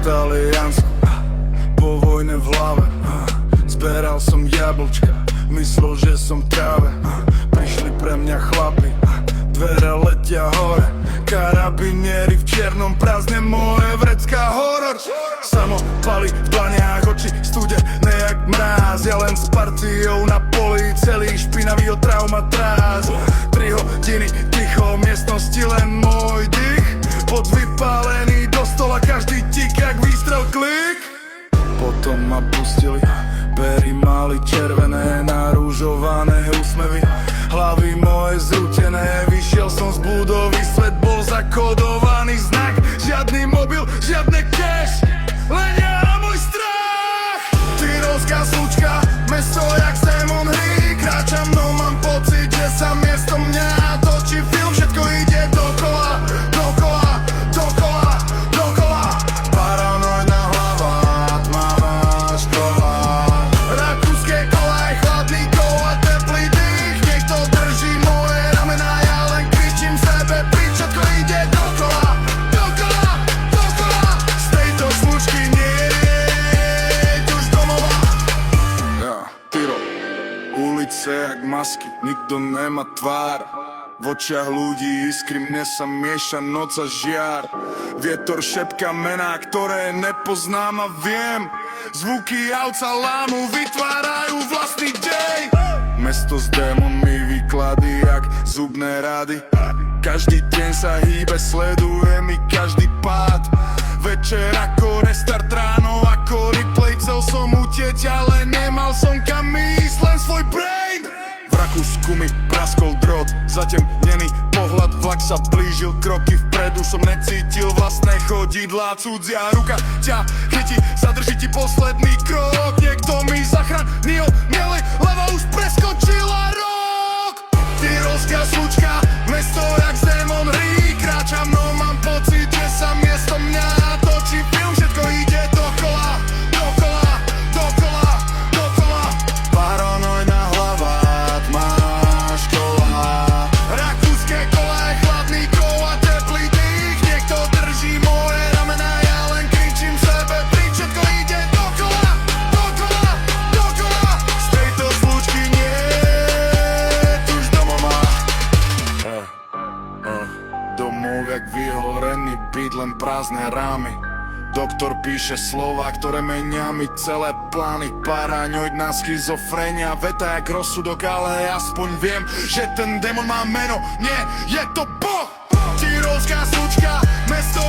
Taliansku, po vojne v hlave. Zberal som jablčka, myslel, že som v tráve. Prišli pre mňa chlapi, dvere letia hore. Karabinieri v čiernom prázdne moje vrecká horor. Samopali v dlaniach, oči studené jak mráz. Ja len s partiou na poli, celý špinavý od traumatáz. 3 hodiny ticho, v miestnosti len môj dých. Pod vypálený do stola, každý tik jak výstrel klik. Potom ma pustili, pery mali červené, narúžované úsmevy, hlavy moje zrútené. Vyšiel som z budovy, svet bol zakodovaný znak. Žiadny mobil, žiadne cash, len ja a môj strach. Tyrolská slučka, mesto jak z Demon hry. Kráčam, no mám pocit, že sa miesto mňa točí film. Všetko ide dokola, dokola, dokola, dokola. Paranoidná hlava, tmavá škola. Rakúske kolaj, chladný kol a teplý dých. Niekto drží moje ramená, ja len kričím sebe pič. Všetko ide dokola, dokola, dokola. Z tejto slučky nie je už domova. Ja, Tyrol, ulice jak masky, nikto nemá tvár. V očiach ľudí iskry, mne sa mieša noc a žiar. Vietor šepka mená, ktoré nepoznám a viem. Zvuky aut sa lámu, vytvárajú vlastný dej. Mesto s démonmi, výklady jak zubné rady. Každý deň sa hýbe, sleduje mi každý pád. Večer ako restart, ráno ako replay. Chcel som utieť, ale nemal som kam ísť, len svoj brain. V Rakúsku mi praskol drôt, zatemnený pohľad, vlak sa blížil, kroky vpredu som necítil vlastné chodidlá. Cudzia ruka ťa chytí, zadrží ti posledný krok. Niekto mi zachránil, miele, leva už preskočila rok. Tyrolská slučka, mesto jak z Demon hry. Kráčam, no mám pocit, že sa miesto mňa točí film. Všetko ide dokola, dokola, dokola, dokola. Paranoidná hlava, tmavá škola. Rakúske kolaj, chladný kol a teplý dých. Niekto drží moje ramená, ja len kričím sebe prič. Všetko ide dokola, dokola, dokola. Z tejto slučky nie je už domova. Domov jak vyhorený byt, len prázdne rámy. Doktor píše slova, ktoré menia mi celé plány. Paranoidná schizofrenia, veta jak rozsudok, ale aspoň viem, že ten démon má meno. Nie, je to Boh. Tyrolská slučka, mesto